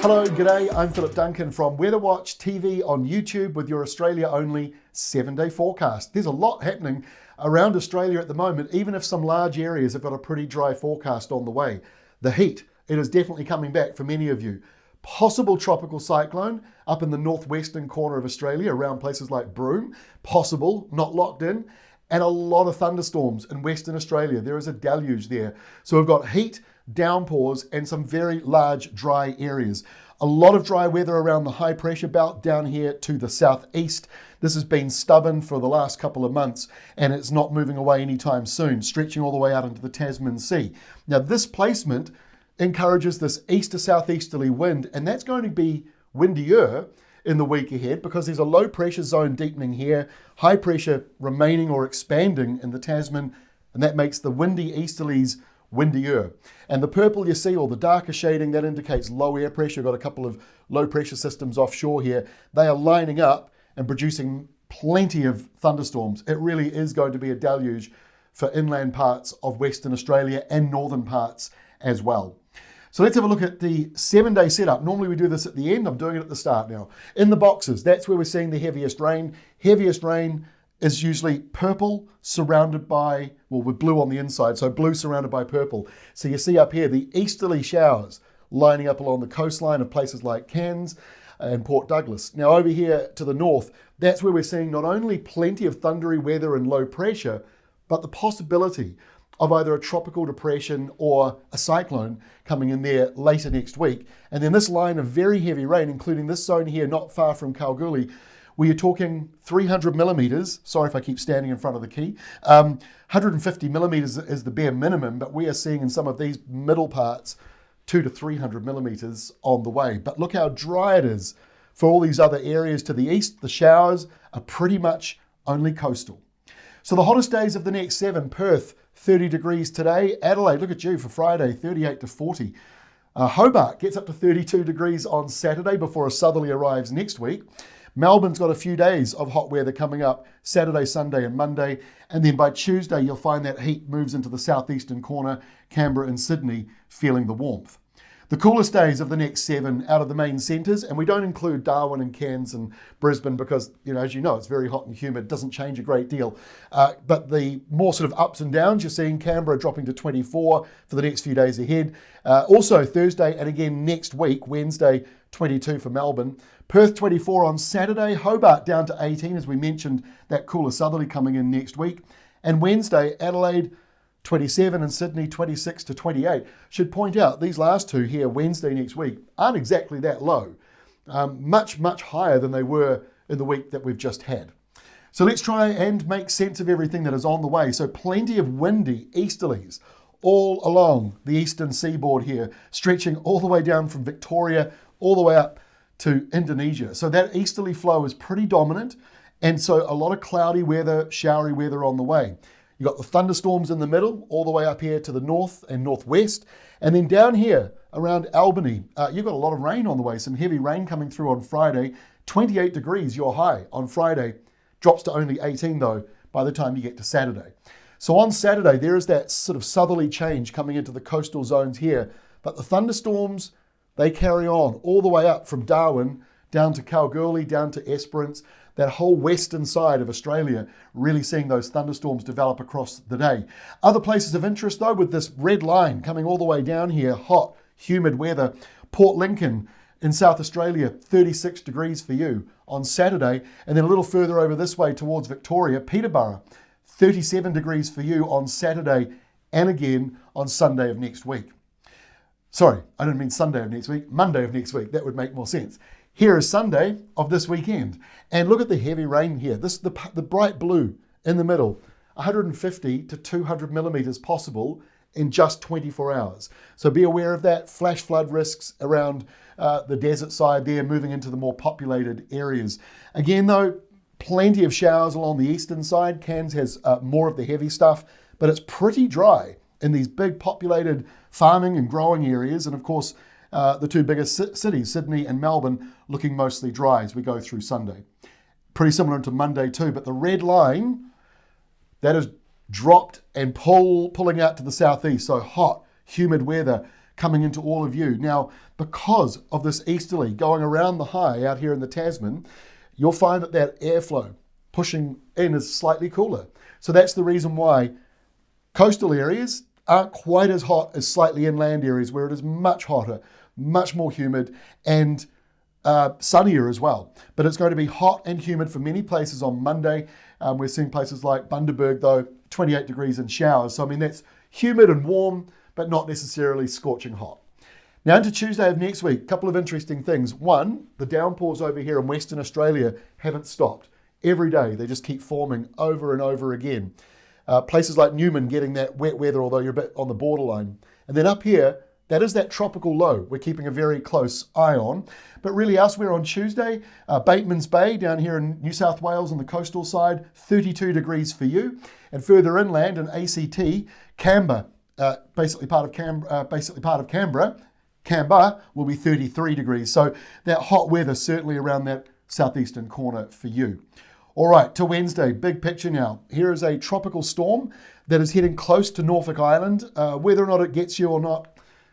Hello, g'day, I'm Philip Duncan from Weather Watch TV on YouTube with your Australia-only 7-day forecast. There's a lot happening around Australia at the moment, even if some large areas have got a pretty dry forecast on the way. The heat, it is definitely coming back for many of you. Possible tropical cyclone up in the northwestern corner of Australia around places like Broome. Possible, not locked in. And a lot of thunderstorms in Western Australia. There is a deluge there. So we've got heat, downpours, and some very large dry areas. A lot of dry weather around the high pressure belt down here to the southeast. This has been stubborn for the last couple of months and it's not moving away anytime soon, stretching all the way out into the Tasman Sea. Now this placement encourages this east to southeasterly wind, and that's going to be windier in the week ahead because there's a low pressure zone deepening here, high pressure remaining or expanding in the Tasman, and that makes the windy easterlies windier. And the purple you see, or the darker shading, that indicates low air pressure. We've got a couple of low pressure systems offshore here. They are lining up and producing plenty of thunderstorms. It really is going to be a deluge for inland parts of Western Australia and northern parts as well. So let's have a look at the 7-day setup. Normally we do this at the end. I'm doing it at the start now. In the boxes, that's where we're seeing the heaviest rain. Heaviest rain is usually purple surrounded by, well, with blue on the inside, so blue surrounded by purple. So you see up here the easterly showers lining up along the coastline of places like Cairns and Port Douglas. Now over here to the north, that's where we're seeing not only plenty of thundery weather and low pressure, but the possibility of either a tropical depression or a cyclone coming in there later next week. And then this line of very heavy rain, including this zone here not far from Kalgoorlie, where you're talking 300 millimetres, sorry if I keep standing in front of the key, 150 millimetres is the bare minimum, but we are seeing in some of these middle parts 200 to 300 millimetres on the way. But look how dry it is for all these other areas to the east. The showers are pretty much only coastal. So the hottest days of the next 7, Perth, 30 degrees today. Adelaide, look at you for Friday, 38 to 40. Hobart gets up to 32 degrees on Saturday before a southerly arrives next week. Melbourne's got a few days of hot weather coming up, Saturday, Sunday and Monday. And then by Tuesday, you'll find that heat moves into the southeastern corner, Canberra and Sydney feeling the warmth. The coolest days of the next 7 out of the main centres, and we don't include Darwin and Cairns and Brisbane because, as you know, it's very hot and humid, doesn't change a great deal. But the more sort of ups and downs, you're seeing Canberra dropping to 24 for the next few days ahead. Also Thursday and again next week, Wednesday, 22 for Melbourne. Perth 24 on Saturday, Hobart down to 18, as we mentioned, that cooler southerly coming in next week. And Wednesday, Adelaide 27 and Sydney 26 to 28. Should point out these last two here, Wednesday next week, aren't exactly that low. Much, much higher than they were in the week that we've just had. So let's try and make sense of everything that is on the way. So plenty of windy easterlies all along the eastern seaboard here, stretching all the way down from Victoria, all the way up to Indonesia. So that easterly flow is pretty dominant. And so a lot of cloudy weather, showery weather on the way. You've got the thunderstorms in the middle, all the way up here to the north and northwest. And then down here around Albany, you've got a lot of rain on the way, some heavy rain coming through on Friday. 28 degrees, your high on Friday. Drops to only 18 though by the time you get to Saturday. So on Saturday, there is that sort of southerly change coming into the coastal zones here. But the thunderstorms, they carry on all the way up from Darwin down to Kalgoorlie, down to Esperance, that whole western side of Australia, really seeing those thunderstorms develop across the day. Other places of interest though, with this red line coming all the way down here, hot, humid weather. Port Lincoln in South Australia, 36 degrees for you on Saturday. And then a little further over this way towards Victoria, Peterborough, 37 degrees for you on Saturday and again on Sunday of next week. Sorry, I didn't mean Sunday of next week, Monday of next week. That would make more sense. Here is Sunday of this weekend. And look at the heavy rain here. The bright blue in the middle, 150 to 200 millimetres possible in just 24 hours. So be aware of that. Flash flood risks around the desert side there, moving into the more populated areas. Again though, plenty of showers along the eastern side. Cairns has more of the heavy stuff, but it's pretty dry in these big populated farming and growing areas. And of course, the two biggest cities, Sydney and Melbourne, looking mostly dry as we go through Sunday. Pretty similar to Monday too, but the red line, that is dropped and pulling out to the southeast. So hot, humid weather coming into all of you. Now, because of this easterly going around the high out here in the Tasman, you'll find that that airflow pushing in is slightly cooler. So that's the reason why coastal areas aren't quite as hot as slightly inland areas where it is much hotter, much more humid, and sunnier as well. But it's going to be hot and humid for many places on Monday. We're seeing places like Bundaberg, though, 28 degrees and showers. So, I mean, that's humid and warm, but not necessarily scorching hot. Now, into Tuesday of next week, a couple of interesting things. One, the downpours over here in Western Australia haven't stopped. Every day, they just keep forming over and over again. Places like Newman getting that wet weather, although you're a bit on the borderline. And then up here, that is that tropical low we're keeping a very close eye on. But really elsewhere on Tuesday, Bateman's Bay down here in New South Wales on the coastal side, 32 degrees for you. And further inland in ACT, Canberra, basically part of Canberra, Canberra will be 33 degrees. So that hot weather certainly around that southeastern corner for you. All right, to Wednesday, big picture now. Here is a tropical storm that is heading close to Norfolk Island. Whether or not it gets you or not,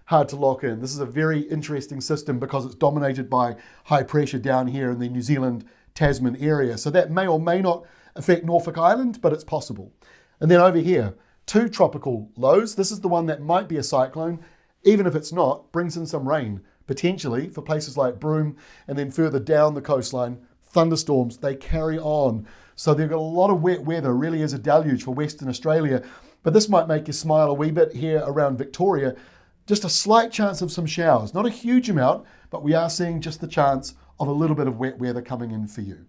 hard to lock in. This is a very interesting system because it's dominated by high pressure down here in the New Zealand Tasman area. So that may or may not affect Norfolk Island, but it's possible. And then over here, two tropical lows. This is the one that might be a cyclone. Even if it's not, brings in some rain, potentially for places like Broome, and then further down the coastline, thunderstorms, they carry on. So they've got a lot of wet weather, really is a deluge for Western Australia. But this might make you smile a wee bit here around Victoria. Just a slight chance of some showers, not a huge amount, but we are seeing just the chance of a little bit of wet weather coming in for you.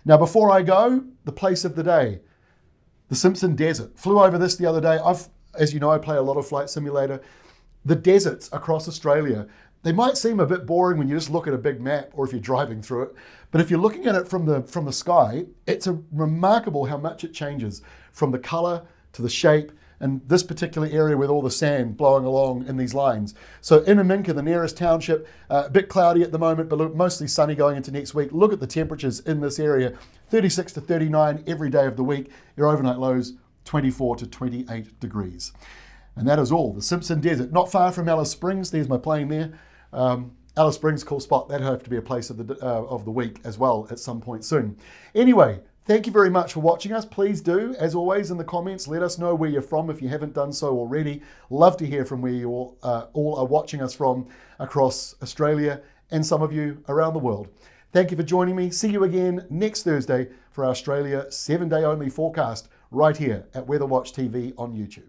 Now, before I go, the place of the day, the Simpson Desert. Flew over this the other day. As you know, I play a lot of Flight Simulator. The deserts across Australia, they might seem a bit boring when you just look at a big map or if you're driving through it. But if you're looking at it from the sky, it's remarkable how much it changes from the color to the shape, and this particular area with all the sand blowing along in these lines. So Innamincka, the nearest township, a bit cloudy at the moment, but mostly sunny going into next week. Look at the temperatures in this area, 36 to 39 every day of the week. Your overnight lows, 24 to 28 degrees. And that is all. The Simpson Desert, not far from Alice Springs. There's my plane there. Alice Springs, cool spot. That'll have to be a place of the week as well at some point soon. Anyway, thank you very much for watching us. Please do, as always, in the comments, let us know where you're from if you haven't done so already. Love to hear from where you all are watching us from across Australia and some of you around the world. Thank you for joining me. See you again next Thursday for our Australia 7-day only forecast right here at Weather Watch TV on YouTube.